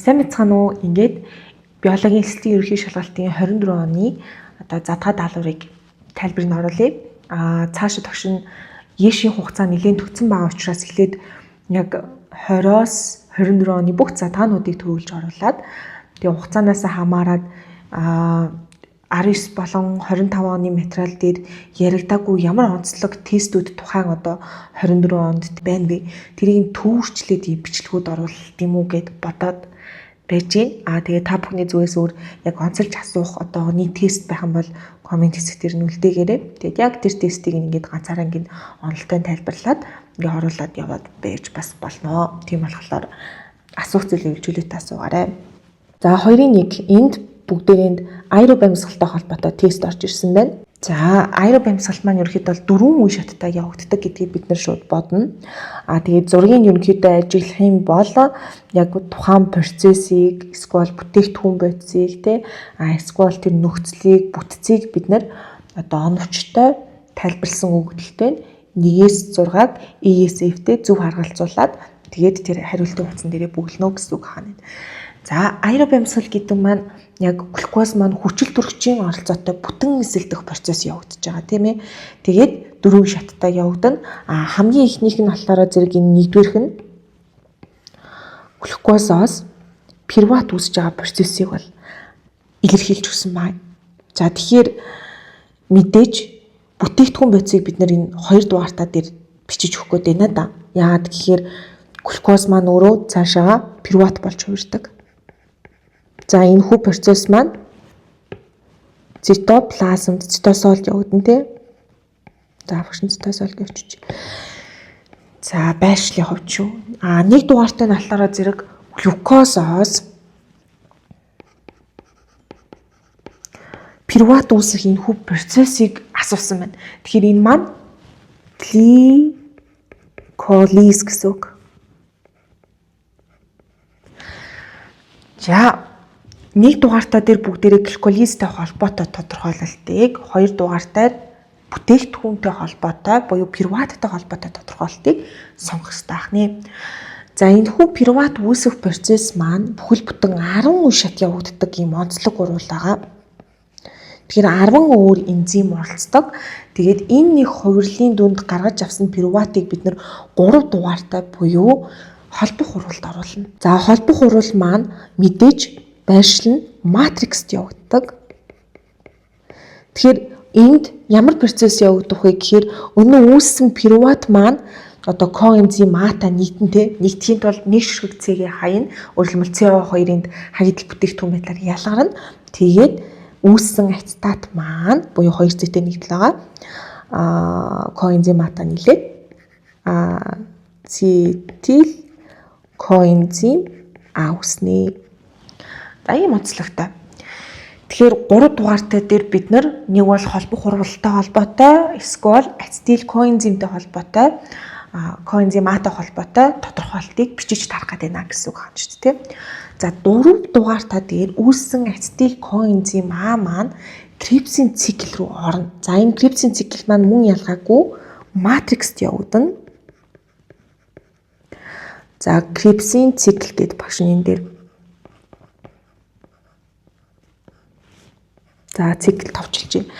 Сайн мэцхан уу ингээд биологийн эсэлтийн ерөнхий шалгалтын 24 оны одоо задгаа даалгаврыг тайлбарыг оруулъя. Цаашид тогш нь Ешийн хугацаа нэлээд төгсөн байгаа учраас эхлээд яг 20-оос 24 оны бүх задгаануудыг төрүүлж оруулаад тэгээ хугацаанаас хамаарат 19 болон 25 оны материал дээр яригдаагүй ямар онцлог тестүүд тухайн одоо 24 онд байна вэ? Тэрийг түүрчлээд бичлэгүүд оруулалт юм уу гэд бодоод байж гин. Тэгээ та бүхний зүгээс өөр яг онцолж асуух одоо нийт тест байх юм бол комент хэсэг дээр нь үлдээгээрэй. Тэгээд яг тэр тестийг ингээд ганцаараа ингээд онолтой тайлбарлаад ингээд оруулаад яваад байж бас болно. Тийм болохоор асуух зүйл үйлчүүлэлт асуугаарай. За 2-1 энд бүгдээрэнд аэроб амьсгалтай холбоотой тест орж ирсэн байна. За аэроб амьсгал маань ерөнхийдөө 4 үе шаттай явагддаг гэдгийг бид нэр шууд бодно. Тэгээд зургийг ерөнхийдөө ажиглах юм бол яг тухайн процессыг, эсвэл бүтээгдэхүүн бодисыг эсвэл тэр нөхцөлийг, бүтцийг бид нэр одоо оновчтой тайлбарлсан өгөгдөлтэй 1-6-аг ESF-тэй зөв харгалзуулаад тэгээд тэр хариултын утсан дээрээ бүглэнө гэсэн үг хаана. За аэроб амьсгал гэдэг маань яг глюкоз маань хүчил төрөгчийн оролцоотой бүтэн эсэлдэх процесс явагдаж байгаа тийм ээ. Тэгээд 4 шаттай явагдана. Хамгийн ихнийх нь болохоор зэрэг энэ нэгдүгээрх нь глюкозоос пируват үүсэж байгаа процессыг бол илэрхийлж өгсөн байна. За тэгэхээр мэдээж бүтээгдэхүүн бодисыг бид нэр энэ 2 дугаартаа дээр бичиж өгөх гээд байна да. Яагаад гэхээр глюкоз маань өөрөө цаашаа пируват болж хувирдаг. За энэ хүү процесс маань цитоплазмд цитосолд явагдана тий. За багш цитосол гэвч. За байршлын хувьд шүү. 1 дугаартай нь болохоор зэрэг глюкозоос пируват үүсэх энэ хүү процессыг асуусан байна. Тэгэхээр энэ маань гликолиз гэсэн үг. За 1 дугаартаа дээр бүгдээрээ гликолизтэй холбоотой тодорхойлолтыг, 2 дугаартай бүтээгдэхүүнтэй холбоотой буюу пируваттай холбоотой тодорхойлолтыг сонгох хэрэгтэй ахны. За энэ хүү пируват үүсэх процесс маань бүхэл бүтэн 10 үе шат явагддаг юм онцлог гурвал байгаа. Тэгэхээр 10 өөр энзим оролцдог. Тэгээд энэ нэг хувирлын дүнд гаргаж авсан пируватыг бид нэр 3 дугаартай буюу холбох хуралд оруулна. За холбох хурал маань мэдээж байршил нь матрикст явагддаг. Тэгэхээр энд ямар процесс явагдах вэ гэхээр өнөө үүссэн пируват маань одоо коэнзим А-та нийтэнтэй нэгтгэхийн тулд нэг ширхэг С-ийн хаяна өөрөлдмөл CO2-ын хаягдл бүтээгдэхүүн байдлаар ялгарна. Тэгээд үүссэн ацетат маань буюу 2 С-тэй нэгдэл байгаа. Коэнзим А-та нийлээд ацетил коэнзим А үүснэ. За ийм онцлогтой. Тэгэхээр 3 дугаартай дээр бид нэг бол холбох хуралтай холбоотой, эсвэл ацетил коэнзимтэй холбоотой, коэнзим А-тай холбоотой тодорхойлолтыг бичиж тарах гэдэг байна гэсэн үг хаана шүү дээ. За 4 дугаартай дээр үүссэн ацетил коэнзим А маань Крипсийн цикл рүү орно. За энэ Крипсийн цикл маань мөн ялгаагүй матрикст явагдана. За Крипсийн цикл гэдэг багш энэ дээр за цикл товчилж байна.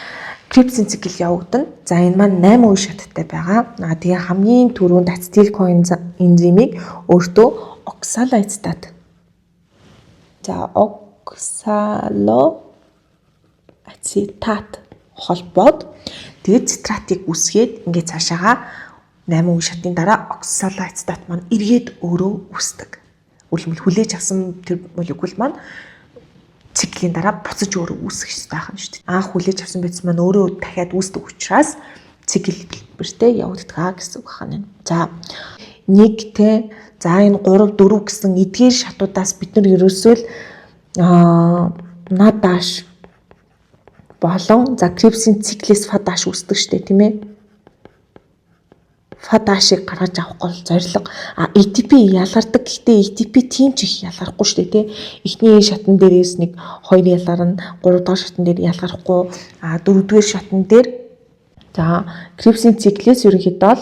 Крипсийн цикл явагдана. За энэ маань 8 үе шаттай байгаа. Тэгээ хамгийн түрүүнд ацетил коэнзимийг өөртөө оксалоацетат. За оксалоацетат холбоод тэгээд цитратыг үсгээд ингээд цаашаага 8 үе шатын дараа оксалоацетат маань эргээд өөрөө үүсдэг. Үлмэл хүлээж авсан тэр молекул маань циклийн дараа буцаж өөрөө үүсэх хэрэгтэй байна шүү дээ. Анх хүлээж авсан бодис маань өөрөө дахиад үүсдэг учраас цикл хэлбэртэй явагддаг гэсэн үг байна. За 1 за энэ 3 4 гэсэн эдгээр шатуудаас бид нар ерөөсөө надаш болон за Крипсийн циклээс фадаш үүсдэг шүү дээ тийм ээ. Фадашийг гаргаж авахгүй зорилго ATP ялгардаг. Гэхдээ ATP тийм ч их ялгарахгүй шүү дээ тий. Эхний шатн дээрээс нэг 2 ялгарна, 3 дахь шатн дээр ялгарахгүй, 4-р шатн дээр за Крипсийн циклээс ерөнхийдөө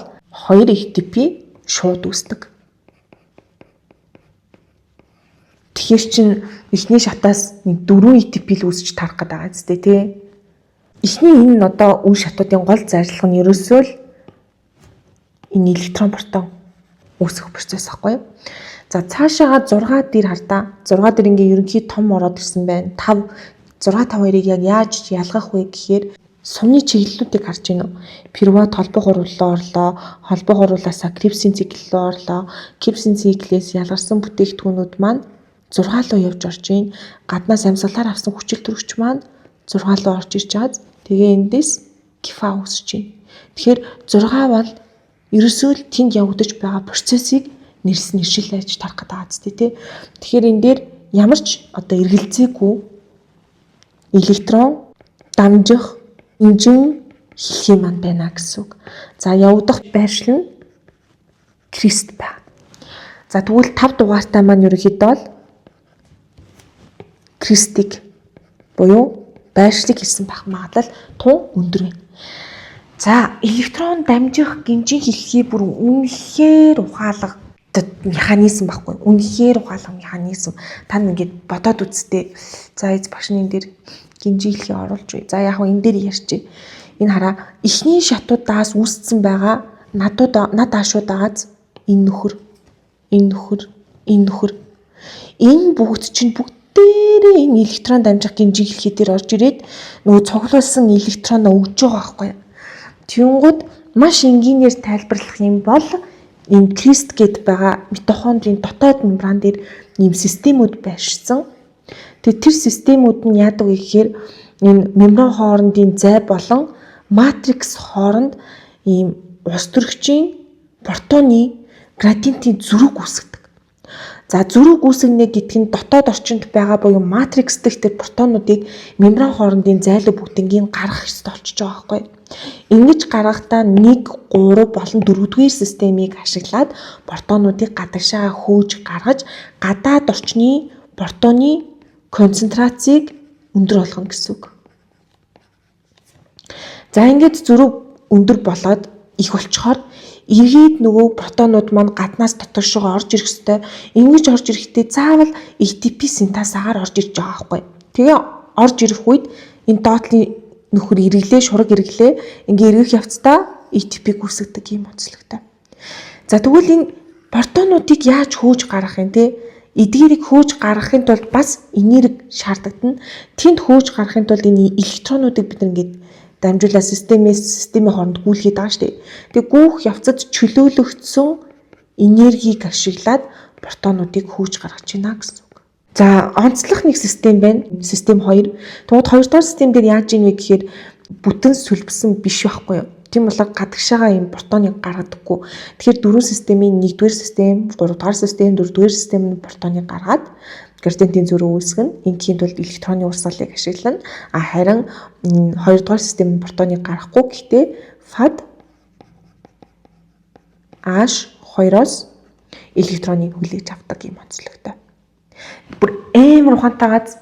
2 ATP шууд үүсдэг. Тэгэхээр чин эхний шатаас 4 ATP л үүсч тарах гэдэг байгаа зү тий. Эхний энэ одоо үе шатуудын гол зарлага нь ерөөсөө л энэ электрон протон үүсгэх процесс ахгүй юу. За цаашаага 6 дээр хардаа. 6 дээр ингээ ерөнхий том ороод ирсэн байна. 5 652-ыг яг яаж ялгах вэ гэхээр сумны чиглэлүүдийг харж байна уу? Первод холбоо хурууллаа орлоо, холбоо хуруулаасаа Крипсийн цикл рүү орлоо. Крипсийн циклээс ялгарсан бүтээгдэхүүнүүд маань 6 руу явж орж байна. Гаднаас амьсгалаар авсан хүчил төрөгч маань 6 руу орж ирж байгаа. Тэгээ эндээс гифа үүсэж байна. Тэгэхээр 6 бол ерөөсөө л тэнд явагдаж байгаа процессыг нэршилж тарах гэдэг байгаа зү тий. Тэгэхээр энэ дээр ямар ч одоо эргэлзээгүй электрон дамжих инжин хэлхий маань байна гэсэн үг. За явагдах байршил нь крест байна. За тэгвэл 5 дугаартай маань ерөнхийдөө л крестик буюу байршлыг хэлсэн байх магадлал тун өндөр байна. За электрон дамжих гинжин хэлхий бүр үнэхээр ухаалаг механизм байхгүй. Үнэхээр ухаалаг механизм. Та ингээд бодоод үзтээ. За эз багшны энэ дээр гинжин хэлхий оруулж бай. За яг энэ дээр ярьчих. Энэ хараа эхний шатуудаас үүссэн байгаа над аашууд байгааз энэ нөхөр, энэ нөхөр, энэ нөхөр. Энэ бүгд чинь бүгдээрээ энэ электрон дамжих гинжин хэлхий дээр орж ирээд нөгөө цуглуулсан электроноо өгж байгаа байхгүй. Тэнгүүд маш энгийнээр тайлбарлах юм бол энэ крест гэд байгаа митохондрийн дотоод мембран дээр ийм системүүд байршсан. Тэгээ тэр системүүд нь яадаг вэ гэхээр энэ мембран хоорондын зай болон матрикс хооронд ийм ус төрөгчийн протоны градиентийн зүрэг үүсгдэг. За зүрэг үүсгэнэ гэдэг нь дотоод орчинд байгаа буюу матрикс дэх тэр протонуудыг мембран хоорондын зайлуу бүгднийг гаргах ёстой болчихж байгаа байхгүй. Ингэж гаргахдаа 1, 3 болон 4-р системийг ашиглаад протонуудыг гадагшаа хөөж гаргаж гадаад орчны протоны концентрацийг өндөр болгоно гэсэн үг. За ингэж зүрэг өндөр болоод их болчохоор эргээд нөгөө протонууд маань гаднаас дотор шугаа орж ирэх ёстой. Ингэж орж ирэхдээ заавал ATP синтезаагаар орж ирж байгаа байхгүй. Тэгээ орж ирэх үед энэ доотлын нөхөр эргэлээ, шураг эргэлээ ингээ эргэх явцдаа ATP-г үүсгдэг юм онцлогтой. За тэгвэл энэ протонуудыг яаж хөөж гаргах юм те? Эдгээрийг хөөж гаргахын тулд бас энерги шаардлагдан. Тэнд хөөж гаргахын тулд энэ электронуудыг бид ингээд дамжуулаад системийн хооронд гүйлгээд байгаа шүү дээ. Тэгээ гүйх явцад чөлөөлөгдсөн энергийг ашиглаад протонуудыг хөөж гаргаж байна гэсэн үг. За онцлог нэг систем байна. Систем 2. Тэгвэл 2 дахь систем дээр яаж ийн вэ гэхээр бүтэн сүлбсэн биш байхгүй юу? Тийм болохоор гадагшаага юм протоныг гаргадаггүй. Тэгэхээр 4 системийн 1-р систем, 3-р систем, 4-р систем протоныг гаргаад градиентийн зүрэг үүсгэн. Ингийн тулд электроны урсгалыг ашиглана. Харин 2-р систем протоныг гаргахгүй. Гэхдээ фад H2-оос электроныг хүлээж авдаг юм онцлогтой. Бүр амар ухаантайгаас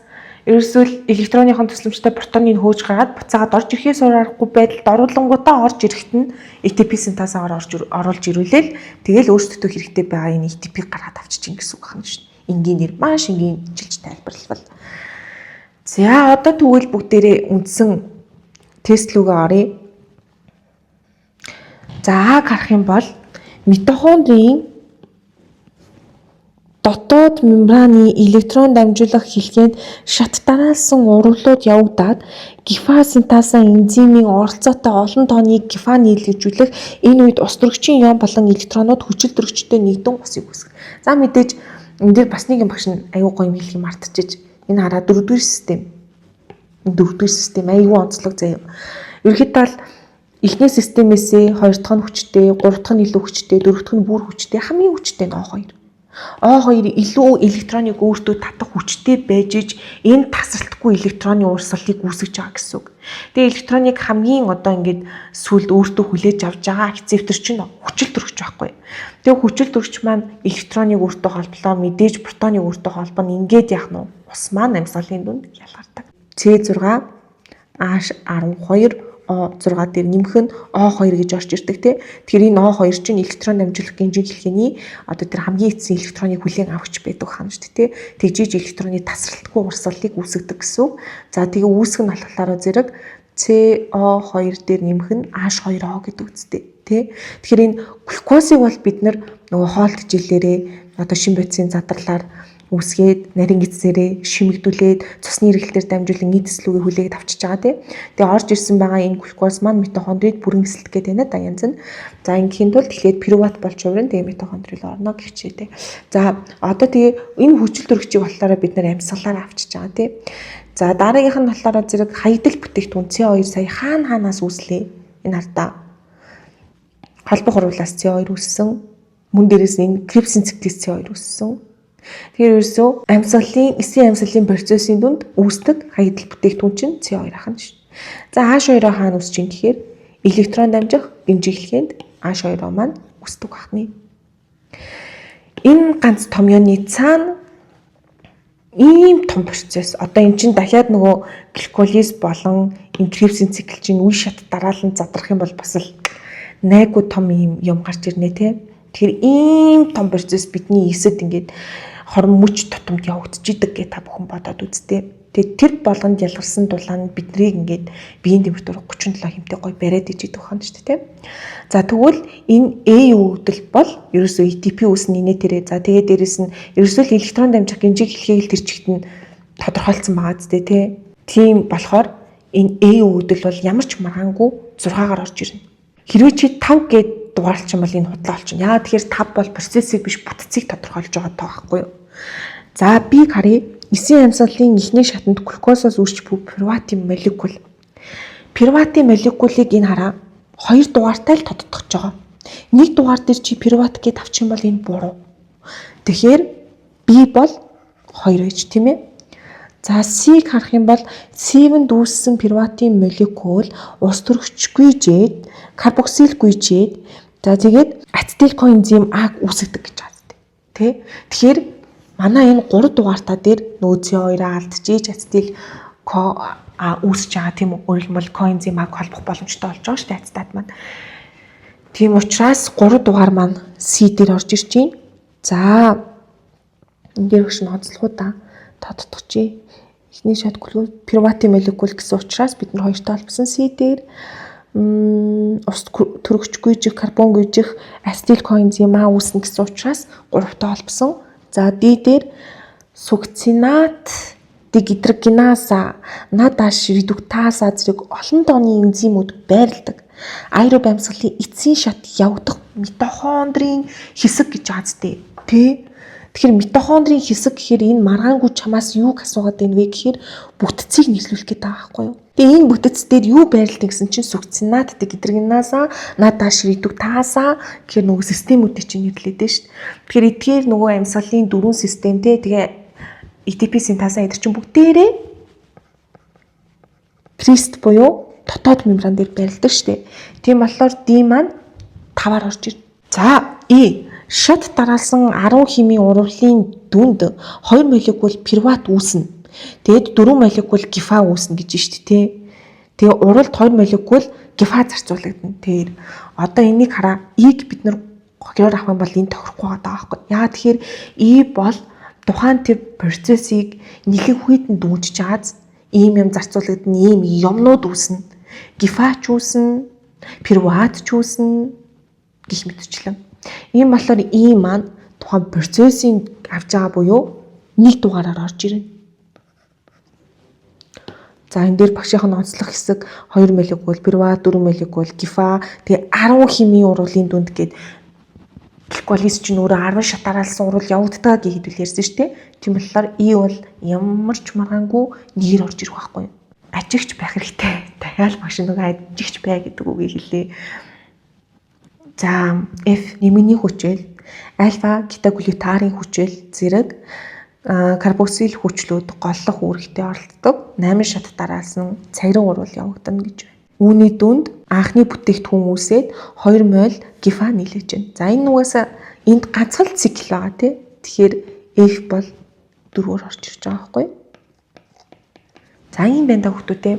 ерөөсөө электроныхон төслөмжтэй протоныг хөөж гаргаад буцаагаад орж ирэхээс аргагүй байдалд оруулангуудаа орж ирэхэд нь ATP синтезаагаар оруулж ирүүлээл тэгэл өөрсдөө хэрэгтэй байгаа энэ ATP-г гаргаад авчиж гэсэн үг байна шүү дээ. Энгийнээр маш энгийн жилж тайлбарлавал. За одоо тэгвэл бүгдээрээ үндсэн тест рүүгээ оръё. За харах юм бол митохондрийн дотоод мембраны электрон дамжуулах хэлхээнд шат дараалсан урвалууд явагдаад гифа синтазаа энзимийн оролцоотой олон тооныг гифа нийлэгжүүлэх энэ үед ус төрөгчийн ион болон электронууд хүчил төрөгчтэй нэгдэн усыг үүсгэх. За мэдээж энэ дээр бас нэг юм багш аюу гоё юм хэлхий мартчихэж. Энэ хараа 4-р систем. 4-р систем аюу онцлог заяа. Ерөнхийдөө л эхний системээсээ 2 дахь нь хүчтэй, 3 дахь нь илүү хүчтэй, 4 дахь нь бүр хүчтэй, хамгийн хүчтэй нь O2. O2 илүү электроныг өөртөө татах хүчтэй байж иж энэ тасралтгүй электроны урсгалыг үүсгэж байгаа гэсэн үг. Тэгээ электроныг хамгийн одоо ингээд сүлд өөртөө хүлээж авч байгаа акцептор чинь хүчил төрөгч байхгүй. Тэгээ хүчил төрөгч маань электроныг өөртөө холболоо, мэдээж протоныг өөртөө холбоно. Ингээд яах нь ус маань амьсгалын дүнд ялгардаг. C6 H12 O6 дээр нэмэх нь O2 гэж орж ирдэг тий. Тэгэхээр энэ O2 чинь электрон дамжуулах гинжиг хэлхээний одоо тэр хамгийн эцсийн электроныг хүлээн авахч байдаг хаана шүү дээ тий. Тэгжиж электроны тасралтгүй урсгалыг үүсгэдэг гэсэн. За тэгээ үүсгэх нь болохоор зэрэг CO2 дээр нэмэх нь H2O гэдэг үстэй тий. Тэгэхээр энэ глюкозыг бол бид нөгөө хоолт жилээрээ одоо шин бодисын задралаар үүсгээд нарийн эцсээрээ шимэгдүүлээд цусны эргэлтээр дамжуулан эдс лүгээ хүлээгээд авчиж байгаа тий. Тэгээ орж ирсэн байгаа энэ глюкоз маань митохондрид бүрэн эсэлт гэдэг байна да янз нь. За ингээхийн тулд тэгэхээр пируват болж хувирна тэгээ митохондрид орно гэх чий тий. За одоо тэгээ энэ хүчил төрөгчийг болохоор бид амьсгалаар авчиж байгаа тий. За дараагийнх нь болохоор зэрэг хаягдл бүтээгдэхүүн CO2 сая хаанаас үүслээ энэ ардаа. Холбох уруулаас CO2 үүссэн. Мөн дээрээс энэ крипсин циклээс CO2 үүссэн. Тэгэхээр ерөөсөө эсийн амьсгалын процессын дүнд үүсдэг хаягдл бүтээгдэхүүн чинь CO2 ахна шүү. За H2O хаана үүсэж юм гэхээр электрон дамжих гинжиглэхэнд H2O маань үүсдэг байна. Энэ ганц томьёоны цаана ийм том процесс одоо эн чинь дахиад нөгөө гликолиз болон крипсин цикл чинь үе шат дараалан задрах юм бол бас л найгуу том юм гарч ирнэ тий. Тэгэхээр ийм том процесс бидний эсэд ингээд хорон мөч тутамд явагдчихийдэг гэж та бүхэн бодоод үзтээ. Тэгээд тэр болгонд ялгарсан дулаан биднийг ингээд биеийн температур 37 хэмтэй гой бариад ижидэх хаана шүү дээ. За тэгвэл энэ A өвдөл бол ерөөсөө ATP үүснэ нэтэрээ. За тэгээд дээрэс нь ерөөсөө электрон дамжих гинжиг хэлхийг л тэр чигт нь тодорхойлцсон байгаа зү дээ. Тийм болохоор энэ A өвдөл бол ямар ч маргаангүй 6-аар орж ирнэ. Хэрвээ чи 5 гээд дугаарлчих юм бол энэ худлаа олчихно. Яа тэгэхээр 5 бол процессыг биш бүтцийг тодорхойлж байгаа тоо байхгүй юу. За би харъя. Эсийн амьсгалын эхний шатанд глюкозоос үүсч буй пируватын молекул. Пируватын молекулыг энэ хараа 2 дугаартай л тодтогч байгаа. 1 дугаар дээр чи пируват гээд авчих юм бол энэ буруу. Тэгэхээр B бол 2 гэж тийм ээ. За C-г харах юм бол C-нд үүссэн пируватын молекул ус төрөгч гүйжээд карбоксил гүйжээд за тэгээд ацетил коэнзим А-г үүсгдэг гэж байна. Тэ? Тэгэхээр манай энэ 3 дугаартаа дээр нөгөө CO2-аа алдчихж ацетил үүсэж байгаа тийм үү? Өөрөлдмөл коэнзим А-г холбох боломжтой болж байгаа шүү дээ ацетат маань. Тийм учраас 3 дугаар маань C дээр орж ирж байна. За энэ дээр өгш нь онцлогуудаа тодтогчээ. Эхний шат пируватын молекул гэсэн учраас бид нар хоёртой холбосон C дээр ус төрөгч гүйжих, карбон гүйжих, ацетил коэнзим А үүснэ гэсэн учраас 3-той холбосон. За D дээр сукцинат, дегидрогеназа, надаш редуктаза зэрэг олон тооны энзимүүд байрладаг. Аэроб амьсгалын эцсийн шат явагдах митохондрийн хэсэг гэж байгаа зү тэ. Тэгэхээр митохондрийн хэсэг гэхээр энэ маргаангүй чамаас юуг асуугаад байна вэ гэхээр бүтцийг нэрлүүлэх гээд байгаа байхгүй юу. Тэгээ энэ бүтц дээр юу байрлалтай гэсэн чинь сукцинат, дегидрогеназа, надаш редуктаза гэхээр нөгөө системүүдийг чинь нэрлэдэг шүү дээ. Тэгэхээр эдгээр нөгөө амьсгалын 4 системтэй тэгээ ATP синтаза эдгээр чинь бүгдээрээ крест буюу дотоод мембран дээр байрладаг шүү дээ. Тийм болохоор D маань 5-аар орж ирнэ. За E шат дараалсан 10 химийн урвалын дүнд 2 молекул пируват үүснэ. Тэгэд 4 молекул гифа үүснэ гэж байна шүү дээ. Тэгээ уралд 2 молекул гифа зарцуулагдана. Тэгэхээр одоо энийг хараа. E-г бид нар гогёор авах юм бол энэ тохирохгүй байгаа байхгүй. Яа тэгэхээр E бол тухайн тэр процессыг нэлээд хүйтэн дүүжиж байгааз ийм юм зарцуулагдана, ийм юмнууд үүснэ. Гифач үүснэ, пируват ч үүснэ гэх мэтчлэн. Ийм болохоор E маань тухайн процессын авч байгаа буюу 1 дугаараар орж ирнэ. За энэ дээр багшийн онцлог хэсэг 2 молекул, пируват 4 молекул, гифа тэгээ 10 химийн урвалын дүнд гээд гликолиз чинь өөрөө 10 шатараалсан урвал явагддаг гэж хэлвэл ярьсан шүү дээ. Тийм болохоор E бол ямар ч маргаангүй нэгээр орж ирэх байхгүй юу. Ажигч байх хэрэгтэй. Дахиад багш нөгөө ажигч бай гэдэг үгийг хэлээ. За F нэмийн хүчил, альфа кетоглютарын хүчил зэрэг карбоксил хүчлүүд голлох үүрэгтээ оролцдог 8 шат дараалсан цагиран урвал явагдана гэж байна. Үүний дүнд анхны бүтээгдэхүүн үүсээд 2 мол гифа нийлэж байна. За энэ нугасаа энд ганцхан цикл байгаа тий. Тэгэхээр F бол 4-өөр орж ирж байгаа байхгүй юу? За ийм байна да хүүхдүүдээ.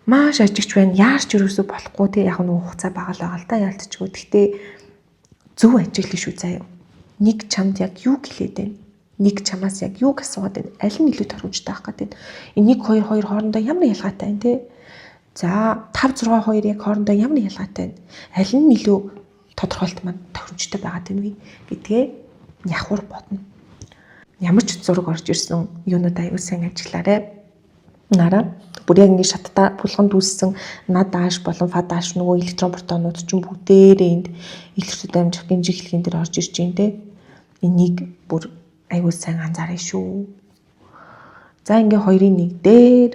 Маш ажигч байна. Яарч юусоо болохгүй те яг нэг хугацаа байгаа л да яалтчгүй. Гэхдээ зөв ажиглах шүү заяа. Нэг чамд яг юу гэлээд байна? Нэг чамаас яг юуг асуугаад байна? Аль нь илүү тохиромжтой байх гэдэг. Энэ 1 2 2 хоорондоо ямар ялгаатай байна те? За 5 6 2 яг хоорондоо ямар ялгаатай байна? Аль нь илүү тодорхойлт маань тохиромжтой байгаад байна вэ гэдгээ нявхар бодно. Ямар ч зураг орж ирсэн юунууд аягүй сайн ажиллаарэ. Нараа бүр яг ингэ шатта булганд үүссэн над ааш болон фад ааш нөгөө электрон протонууд ч бүгдээрээ энд электрод амжих гинжиг хэлхин дээр орж ирж байна те. Энийг бүр аягүй сайн анзаарна шүү. За ингээ хоёрын нэг дээр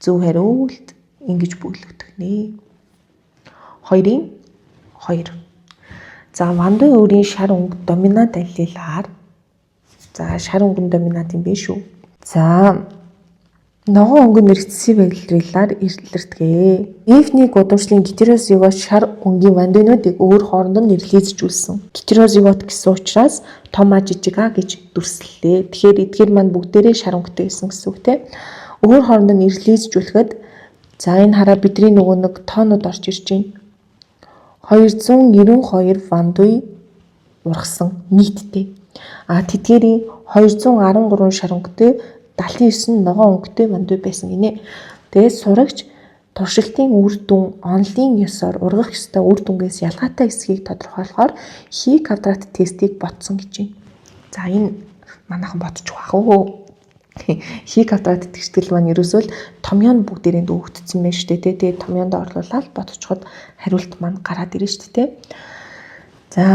зөв хариулт ингэж бүглэгдэх нэ. Хоёрын 2. За вандуй өөрийн шар өнгө доминант аллелаар. За шар өнгө доминант юм биш үү? За ногоон өнгө нэрэгдсэн байдлаар илэрдэг. Нефтний гудамжлын гетерозигот шар өнгийн вандуйнуудыг өөр хоорондоо нэрлэжүүлсэн. Гетерозигот гэсэн учраас том а жижиг а гэж дүрслэлээ. Тэгэхээр эдгээр маань бүгдээрээ шар өнгөтэй гэсэн үг те. Өөр хоорондоо нэрлэжүүлэхэд за энэ хараа бидний нөгөө нэг тоонууд орж ирж байна. 292 вандуй ургасан нийтдээ. Тэдгээрийн 213 шар өнгөтэй 79 ногоон өнгөтэй вандуй байсан гинэ. Тэгээд сурагч туршилтын үр дүн онлын ёсоор ургах ёстой үр дүнгээс ялгаатай эсхийг тодорхойлохоор хий квадрат тестийг ботсон гэж байна. За энэ манайхан бодчих واخ уу. Хий квадрат тэгштгэл маань ерөөсөө л томьёон бүгдээрээ дүүгдсэн байна шүү дээ. Тэгээд томьёонд орлуулаад бодчиход хариулт маань гараад ирнэ шүү дээ. За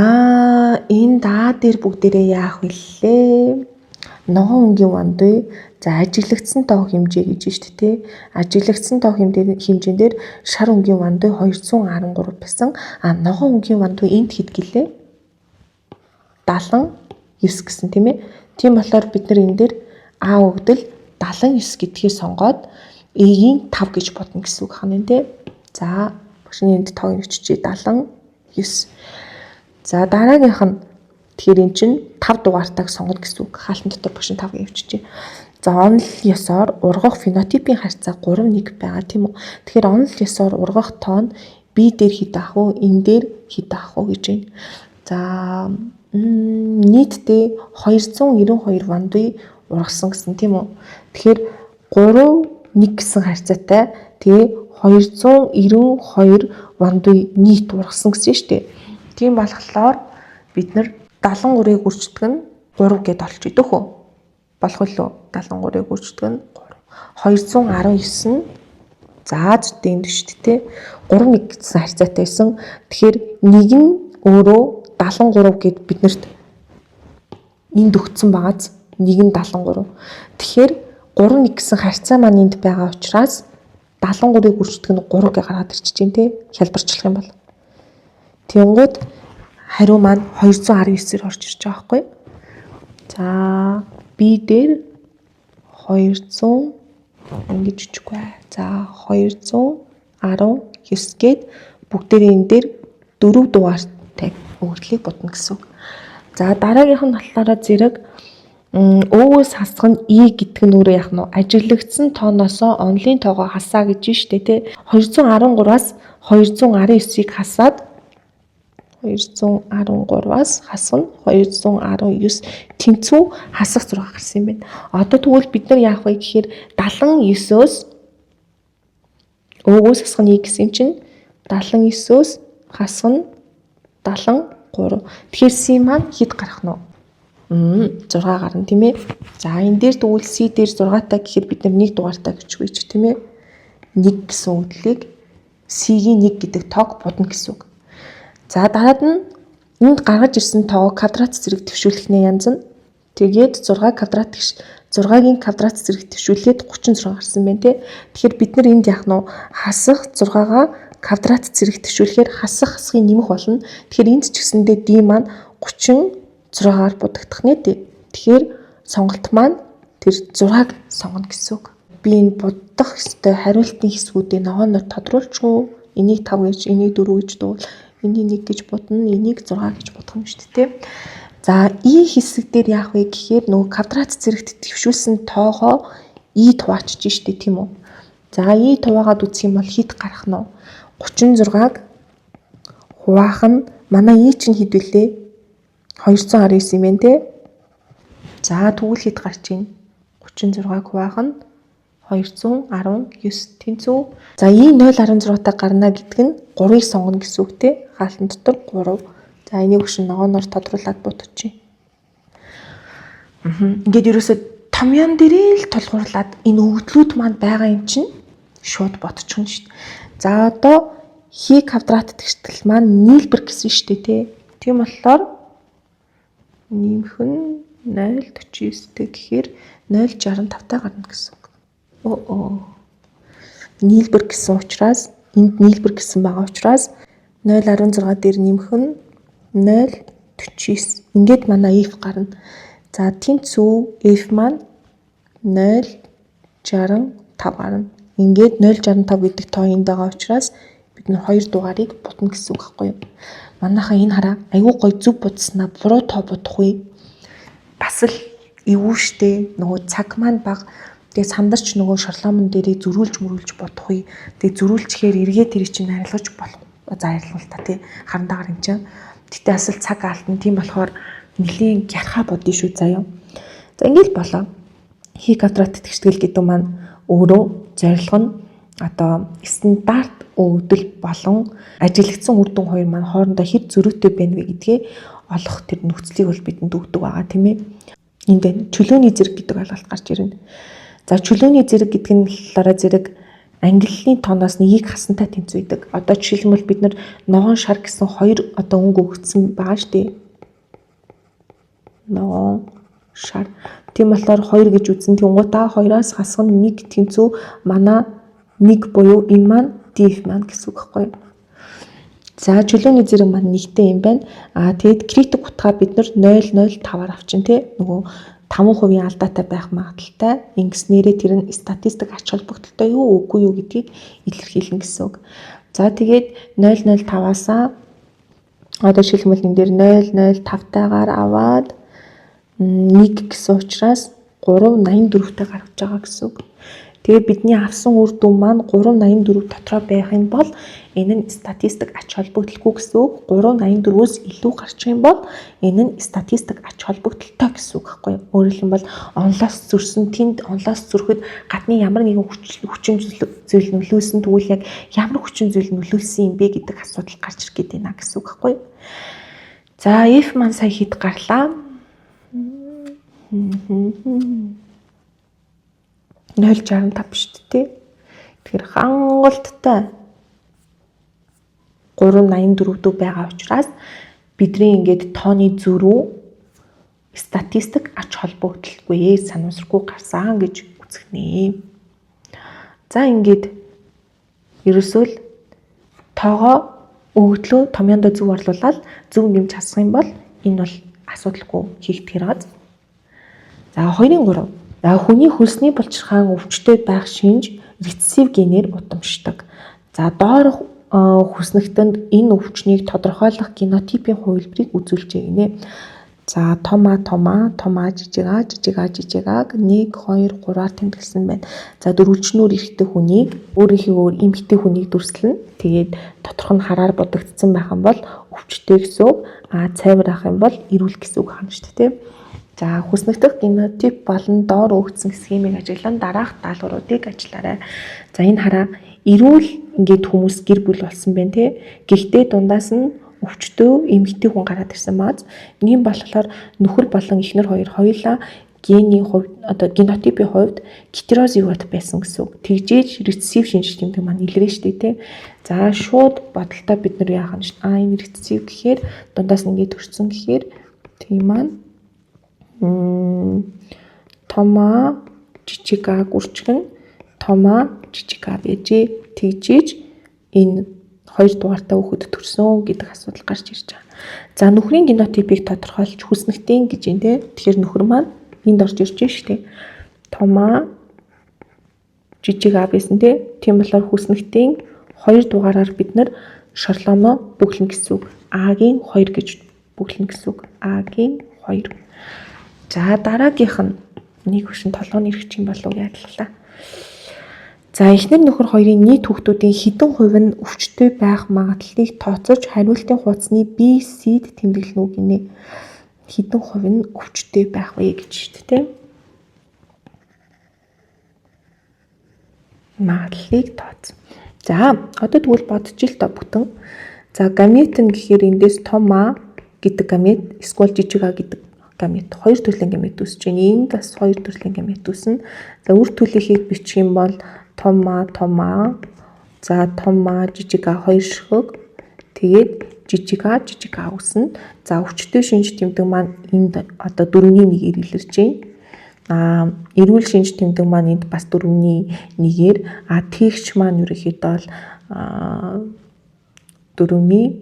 энэ даа дээр бүгдээрээ яах вүлээ? Ногоон өнгийн вандуй за ажиглагдсан тоо хэмжээ гэж байна шүү дээ. Ажиглагдсан тоо хэмжээндээр шар өнгийн вандуй 213 байсан. Ногоон өнгийн вандуй энд хэд гэлээ? 79 гэсэн тийм ээ. Тийм болохоор бид нар энэ дээр А өгдөл 79 гэдгийг сонгоод E-ийн 5 гэж бодно гэсэн үг хана тийм. За багшны энд тоог нэвччихье 79. За дараагийнх нь тэгэхээр эн чинь 5 дугаартайг сонгоно гэсэн үг. Хаалтан дотор багш нь 5 явчихжээ. За онол ёсоор ургах фенотипийн харьцаа 3:1 байгаа тийм үү. Тэгэхээр онол ёсоор ургах тоон B дээр хэд авах вэ? Энэ дээр хэд авах вэ гэж байна. За нийтдээ 292 вандуй ургасан гэсэн тийм үү. Тэгэхээр 3:1 гэсэн харьцаатай тэгээ 292 вандуй нийт ургасан гэсэн шүү дээ. Тийм болохоор бид нар 73-ыг үрждэг нь 3 гэдээ олж идэх үү? Болох үлээ 73-ыг үрждэг нь 3. 219 нь за зүтэй энэ шүү дээ. 3:1 гэсэн харьцаатай байсан. Тэгэхээр нэг нь өөрөө 73 гэд биднэрт энд өгцөн байгааз нэг нь 73. Тэгэхээр 3:1 гэсэн харьцаа маань энд байгаа учраас 73-ыг үрждэг нь 3 гэж гараад ирчихэж байна те. Хялбарчлах юм бол. Тэнгууд хариу маань 219-ээр орж ирж байгаа байхгүй. За B дээр 200 ингэж үчихгүй. За 219 гээд бүгдээрээ энэ дээр 4 дугаартай өгдлийг бодно гэсэн үг. За дараагийнх нь болохоор зэрэг өвөөс хасах нь E гэдэг нь өөрөө яах нь ажиглагдсан тооноосоо онлын тоогоо хасаа гэж штэ тий. 213-аас 219-ийг хасаад 213-аас хасна 219 тэнцүү хасах зураг гарсан юм байна. Одоо тэгвэл бид нар яах вэ гэхээр 79-өөс өвөөс хасах нь гэсэн чинь 79-өөс хасна 73. Тэгэхээр C маань хэд гарах нь вэ? 6 гарна тийм ээ. За энэ дээр тэгвэл C дээр 6-таа гэхээр бид нар 1 дугаартай гэвчгүй ч тийм ээ. 1 гэсэн үгдлийг C-ийн 1 гэдэг тоог бодно гэсэн үг. За дараад нь энд гаргаж ирсэн тоог квадрат зэрэг төвшүүлэхний янз нь тэгээд 6-гийн квадрат зэрэг төвшүүлээд 36 гарсан байна тий. Тэгэхээр бид нар энд яах нь хасах 6-гаа квадрат зэрэг төвшүүлэхээр хасахын нэмэх болно. Тэгэхээр энд ч гэсэндээ D маань 36-аар будагдах нэ тий. Тэгэхээр сонголт маань тэр 6-г сонгоно гэсэн үг. Би энэ буддах ёстой хариултын хэсгүүдээ ногооноор тодруулчихгүй. Энийг 5 гэж, энийг 4 гэж дуул. Энийг 1 гэж бодно, энийг 6 гэж бодох юм шүү дээ. За E хэсэг дээр яах вэ гэхээр нөгөө квадрат зэрэгт төвшүүлсэн тоогоо E хуваачиж штэ тийм үү. За И хуваагаад үзэх юм бол хэд гарах нь вэ? 36-г хуваах нь манай И чинь хэд вүлээ? 219 юм байна те. За тэгвэл хэд гарч ийн? 36-г хуваах нь 219 тэнцүү. За И 0.16-тай гарна гэдэг нь 3-ыг сонгоно гэсэн үг те. Хаалтан дотор 3. За энийг шин ногооноор тодруулаад бодчихъя. Ингээд ерөөсөө томьёон дээрээ л тулгуурлаад энэ өгдлүүд маань байгаа юм чинь шууд бодчих нь шүү дээ. За одоо хий квадрат тэгштэл маань нийлбэр гэсэн шүү дээ те. Тийм болохоор нэмэх нь 0.49-тэй гэхээр 0.65-тай гарна гэсэн үг. Нийлбэр гэсэн учраас энд нийлбэр гэсэн байгаа учраас 0.16 дээр нэмэх нь 0.49. Ингээд манай F гарна. За тэнцүү F маань 0.65 гарна. Ингээд 0.65 гэдэг тоо энд байгаа учраас бид нэр 2 дугаарыг будна гэсэн үг байхгүй юу? Манайхаа энэ хараа айгүй гой зүв будснаа буруу тоо будах үе. Бас л эвгүй штэ. Нөгөө цаг маань бага. Тэгээ сандарч нөгөө шарлоомон дээрээ зөрүүлж бодох үе. Тэгээ зөрүүлчихээр эргээ тэр чинь арилгаж болох. За арилгал та тий харандагаар юм чинь. Гэтэ бас л цаг алдна. Тийм болохоор нэлийн гярхаа бодъё шүү заяа. За ингээл болоо. Хий квадрат тэгштгэл гэдэг маань өөрөө зорилго нь одоо стандарт өгдөл болон ажиглагдсан үр дүн хоёр маань хоорондоо хэд зөрүүтэй байна вэ гэдгээ олох тэр нөхцөлийг бол бидэнд өгдөг байгаа тийм ээ. Энд байна. Чөлөөний зэрэг гэдэг ойлголт гарч ирнэ. За чөлөөний зэрэг гэдэг нь болохоор зэрэг ангиллын тооноос нэгийг хасантай тэнцвэдэг. Одоо жишээлбэл бид нар ногоон шар гэсэн хоёр одоо өнгө өгсөн байгаа шүү дээ. Ногоон шар. Тийм болохоор 2 гэж үзсэн. Тэнгуутаа 2-аас хасах нь 1 тэнцүү манай 1 буюу энэ маань DF маань гэсэн үг байхгүй юу? За чөлөөний зэрэг маань 1-тэй юм байна. Тэгэд критик утгаа бид нар 0.05-аар авчин тий нөгөө 5% алдаатай байх магадaltaй. Ингэснээрээ тэр нь статистик ач холбогдолтой юу үгүй юу гэдгийг илэрхийлнэ гэсэн үг. За тэгээд 0.05-аас одоо шилхмэл энэ дээр 0.05-тайгаар аваад 1 гэсэн учраас 384-тэй гарч байгаа гэсэн үг. Тэгээд бидний авсан үр дүн маань 384 дотроо байх юм бол энэ нь статистик ач холбогдолгүй гэсэн үг. 384-өөс илүү гарчих юм бол энэ нь статистик ач холбогдолтой гэсэн үг байхгүй юу? Өөрөөр хэлбэл онлоос зөрсөн тэнд онлоос зөрөхөд гадны ямар нэгэн хүчин зүйл нөлөөсөн тэгвэл яг ямар хүчин зүйл нөлөөлсөн юм бэ гэдэг асуудал гарч ирэх гээд байна гэсэн үг байхгүй юу? За F маань сая хэд гарлаа? 0.65 биш үү? Тэгэхээр хангалттай 384 дүү байгаа учраас бидний ингээд тооны зөрүү статистик ач холбогдолгүй санамсаргүй гарсан гэж үзэгнэ. За ингээд ерөөсөө л тоогоо өгдлөө томьёондоо зөв орлуулаад зөв нэмж хасах юм бол энэ бол асуудалгүй хийгдэх хэрэгаз. За 2-3. За хүний хөлсний булчирхаан өвчтөй байх шинж рецессив генээр удамшдаг. За доорх хүснэгтэнд энэ өвчнийг тодорхойлох генотипийн хувилбарыг үзүүлжээ гинэ. За тома жижигааг 1 2 3-аар тэмдэглэсэн байна. За дөрвөлжнөр эрэгтэй хүнийг өөрийнхөө эмэгтэй хүнийг дүрслэн тэгээд доторх нь хараар бодогдсон байх юм бол өвчтөй гэсэн үг. Цайвар ах юм бол эрүүл гэсэн үг хана шүү дээ. За хүснэгдэх генотип болон доор өгсөн схемийг ажиглан дараах даалгавруудыг ажиллаарай. За энэ хараа эрүүл ингээд хүмүүс гэр бүл болсон байна те. Гэхдээ дундаас нь өвчтөй эмэгтэй хүн гараад ирсэн мааз. Ийм болохоор нөхөр болон эхнэр хоёр хоёулаа гений хувьд одоо генотипийн хувьд гетерозигот байсан гэсэн үг. Тэгжээж рецессив шинж тэмдэг маань илэрнэ шүү дээ те. За шууд бодолтой бид нар яах нь энэ рецессив гэхээр дундаас нь ингээд төрсөн гэхээр тийм маань тома жижигааг үрчгэн тома жижигаа бэжээ тэгжээж энэ 2 дугаартай хүүхэд төрсөн гэдэг асуудал гарч ирж байгаа. За нөхрийн генотипийг тодорхойлж хүснэгтийн гэж юм те. Тэгэхээр нөхөр маань энд орж ирж байна шүү дээ. Тома жижигаа байсан те. Тийм болохоор хүснэгтийн 2 дугаараар бид нар шорлооно бүглэн гэсэн үг. А-гийн 2 гэж бүглэн гэсэн үг. А-гийн 2. За дараагийнх нь нэг хөшин толгойн эрхчин болов яадлаа. За эхнэр нөхөр хоёрын нийт хүүхдүүдийн хэдэн хувь нь өвчтөй байх магадлалыг тооцож хариултын хуудасны B-C-д тэмдэглэнэ үү гинэ. Хэдэн хувь нь өвчтөй байх вэ гэж шүү дээ. Магадлалыг тооц. За одоо тэгвэл бодож ил та бүтэн. За гамет нь гэхээр эндээс том А гэдэг гамет эсвэл жижиг А гэдэг гамет хоёр төрлийн гамет үүсэж байна. Энд бас хоёр төрлийн гамет үүснэ. За үр төлөвийг бичих юм бол том А, за том А, жижиг А хоёр ширхэг. Тэгээд жижиг А үүснэ. За өвчтөй шинж тэмдэг маань энд одоо 4-ийн 1-ээр илэрч байна. Эрүүл шинж тэмдэг маань энд бас 4-ийн 1-ээр, тэгш маань ерөнхийдөө бол 4-ийн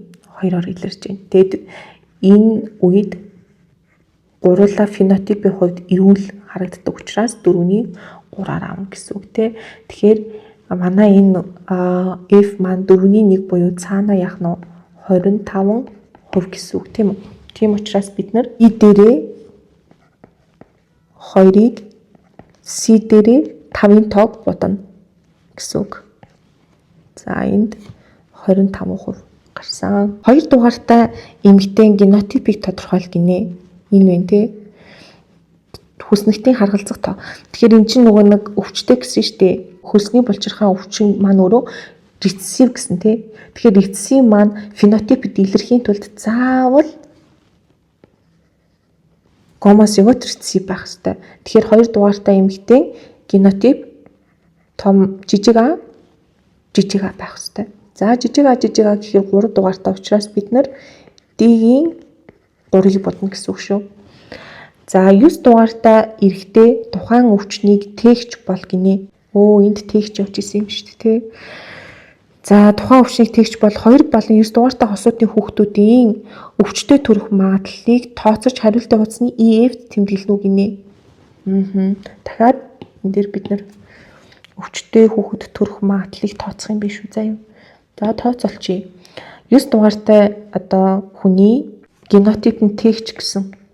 2-оор илэрч байна. Тэгэд энэ үед гурлаа фенотипийн хувьд эрүүл харагддаг учраас 4-ийн 3-аар авна гэсэн үг тий. Тэгэхээр манай энэ F маань 4-ийн 1 буюу цаанаа яах нь 25% гэсэн үг тийм үү. Тийм учраас бид нар E дээрээ 2-ыг C дээрээ 5-ын тоог бодно гэсэн үг. За энд 25% гарсан. 2 дугаартай эмэгтэй генотипийг тодорхойл гинэ. Энэ вэ тий. Хүснэгтийн харгалзах тоо. Тэгэхээр эн чинь нөгөө нэг өвчтэй гэсэн шүү дээ. Хөлсний булчирхай өвчин маань өөрөө рецессив гэсэн тий. Тэгэхээр рецессив маань фенотипд илэрхийн тулд заавал гомозигот рецессив байх ёстой. Тэгэхээр 2 дугаартай эмэгтэй генотип том жижиг А байх ёстой. За жижиг А гэхээр 3 дугаартай учраас бид нар D-ийн 3-ыг бодно гэсэн үг шүү. За 9 дугаартай эрэгтэй тухайн өвчнийг тээгч бол гинэ. Энд тээгч явж исэн юм шүү дээ тий. За тухайн өвчнийг тээгч бол 2 болон 9 дугаартай хосуудын хүүхдүүдийн өвчтөй төрөх магадлалыг тооцож хариултын хуудасны EF-д тэмдэглэнэ үү гинэ. Дахиад энэ дээр бид нар өвчтөй хүүхэд төрөх магадлалыг тооцох юм биш үү заяа. За тооцоолчихъя. 9 дугаартай одоо хүний генотип нь тээгч гэсэн.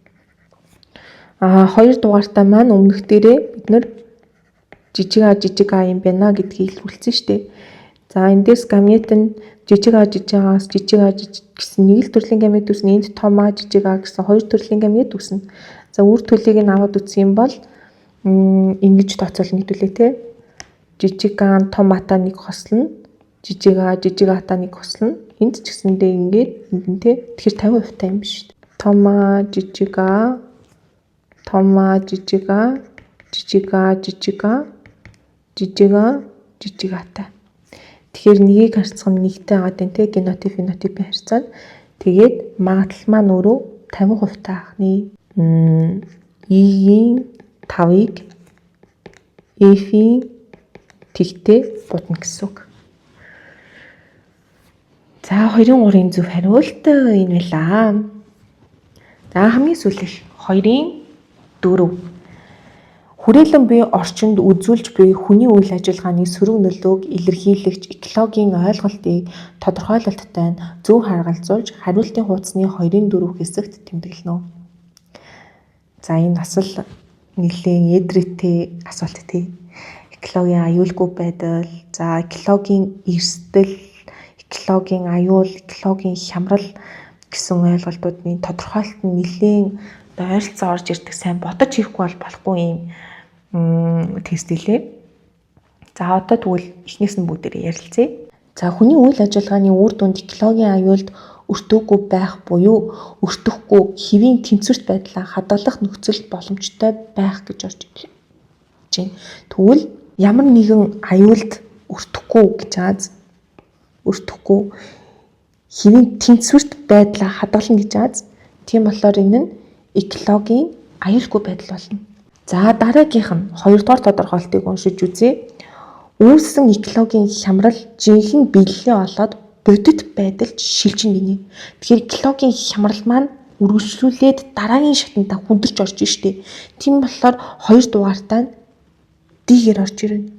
2 дугаартай маань өмнөх дээрээ бид нар жижиг А юм байна гэдгийг илрүүлсэн шүү дээ. За эндээс гамет нь жижиг А's жижиг А гэсэн нэг л төрлийн гамет үүснэ. Энд том А жижиг А гэсэн хоёр төрлийн гамет үүснэ. За үр төлийг нь аваад үзэх юм бол ингэж тооцоолно хэдүүлээ те. Жижиг А том А-та нэг хослно. Жижиг А-та нэг хослно. Энд ч гэсэндээ ингээд ингэн те. Тэгэхээр 50% та юм биш шүү дээ. Том А жижиг А жижиг А-тай. Тэгэхээр нэгийг харьцах нь нэгтэй аваад байна те. Генотип фенотипийн харьцаа. Тэгээд магадлал маань өөрөө 50% та ахны. E-ийн 5-ыг F-ийн тэгтээ будна гэсэн үг. За 2-3-ын зөв хариулт энэ байлаа. За хамгийн сүүлийнх 2-ын 4. Хүрээлэн буй орчинд үзүүлж буй хүний үйл ажиллагааны сөрөг нөлөөг илэрхийлэгч экологийн ойлголтыг тодорхойлолттой зөв харгалзуулж хариултын хуудасны 2-ын 4 хэсэгт тэмдэглэнэ. За энэ бас л нэлээд эдрэтэй асуулт тий. Экологийн аюулгүй байдал, за экологийн эрсдэл, экологийн аюул, экологийн хямрал гэсэн ойлголтуудын тодорхойлолт нь нэлээд ойролцоо орж ирдэг сайн бодож хийхгүй бол болохгүй юм тест илээ. За одоо тэгвэл эхнээс нь бүгдээрээ ярилцъя. За хүний үйл ажиллагааны үр дүнд экологийн аюулд өртөөгүй байх буюу өртөхгүй хэвийн тэнцвэрт байдлаа хадгалах нөхцөл боломжтой байх гэж орж ирж байна. Тэгвэл ямар нэгэн аюулд өртөхгүй гэж ааз өртөхгүй хэвийн тэнцвэрт байдлаа хадгална гэж ааз. Тийм болохоор энэ нь экологийн аюулгүй байдал болно. За дараагийнх нь 2 дугаар тодорхойлтыг уншиж үзье. Үүссэн экологийн хямрал жинхэнэ биелэлээ олоод бодит байдалд шилжин гинэ. Тэгэхээр экологийн хямрал маань үргэлжлүүлээд дараагийн шатанда хүндэрч орж штэ. Тийм болохоор 2 дугаартаа D-гээр орж ирнэ.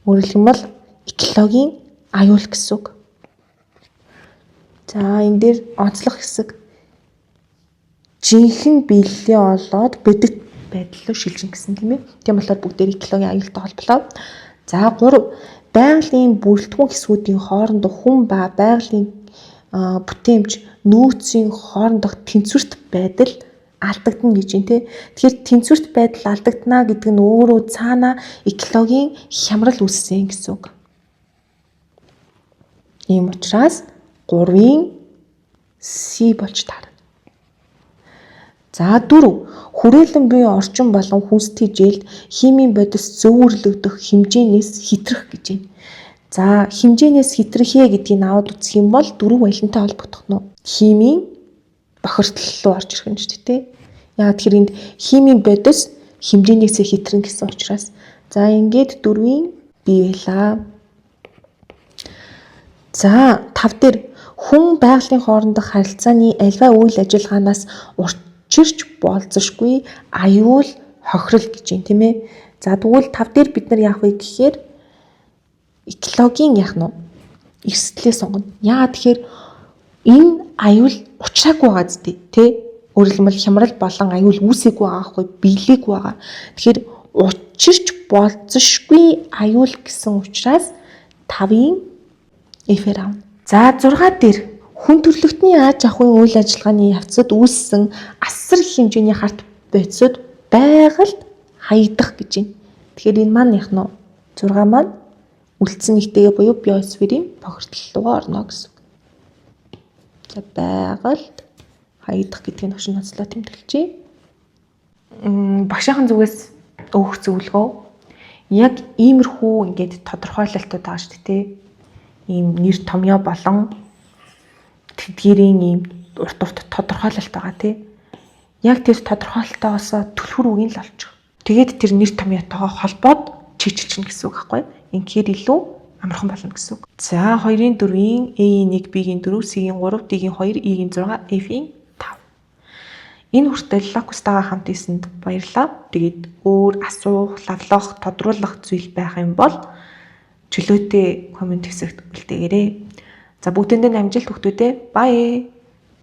Өөрөөр хэлбэл экологийн аюул гэсэн үг. За энэ дээр онцлог хэсэг жинхэнэ биелэлээ олоод бодит байдал руу шилжин гэсэн тийм ээ. Тийм болохоор бүгдээр экологийн аюултай холболоо. За 3. Байгалийн бүрэлдэхүүн хэсгүүдийн хоорондох хүн ба байгалийн бүтээмж нөөцийн хоорондох тэнцвэрт байдал алдагдана гэж юм те. Тэгэхээр тэнцвэрт байдал алдагдана гэдэг нь өөрөө цаана экологийн хямрал үүссэн гэсэн үг. Ийм учраас 3-ын C болж таарна. За 4. Хүрээлэн буюу орчин болон хүнсний жилд химийн бодис зөөвөрлөгдөх хэмжээнээс хитрэх гэж байна. За хэмжээнээс хитрэхээ гэдгийг аваад үзэх юм бол 4 баялантай холбогдох нь химийн бохирдол руу орж ирэх юм шүү дээ. Яг тэгэхээр энд химийн бодис хэмжээнээс хитрэн гэсэн учраас за ингээд 4-ийн B байлаа. За 5 дээр хүн байгалийн хоорондох харилцааны альва үйл ажиллагаанаас учирч болзошгүй аюул хохирол гэж юм тийм ээ. За тэгвэл 5 дээр бид нар яах вэ гэхээр экологийн яах нь эрсдлээ сонгоно. Яагаад тэгэхээр энэ аюул учраагүй байгаа зү тий. Өөрөөр хэлбэл хямрал болон аюул үүсээгүй байгаа байхгүй биелээгүй байгаа. Тэгэхээр учирч болзошгүй аюул гэсэн учраас 5-ын F-ээр авна. За 6 дээр хүн төрөлхтний аж ахуйн үйл ажиллагааны явцад үүссэн асар их хэмжээний харт бодисод байгальд хаягдах гэж байна. Тэгэхээр энэ маань яах нь 6 маань үлдсэн нэгтэйгээ буюу биосферийн бохирдол руу орно гэсэн. За байгальд хаягдах гэдгийг огшин ноцлоо тэмдэглэжээ. Багшийн зүгээс өгөх зөвлөгөө яг иймэрхүү ингээд тодорхойлолтууд байгаа шүү дээ. Ийм нэр томьёо болон тэдгэрийн ийм урт тодорхойлолт байгаа тий. Яг тэр тодорхойлолтоос түлхүүр үгийн л олчих. Тэгээд тэр нэр томьёотойгоо холбоод чийчилчихнэ гэсэн үг байхгүй. Инхээр илүү амархан болно гэсэн үг. За 2-ын 4-ийн A-ийн 1, B-ийн 4, C-ийн 3, D-ийн 2, E-ийн 6, F-ийн 5. Энэ хүртэл локустайгаа хамт ийсэнд баярлалаа. Тэгээд өөр асуух, лавлах, тодруулах зүйл байх юм бол чөлөөтэй комент хэсэгт үлдээгээрэй. За бүгдэндээ амжилт өгтөдөө. Bye.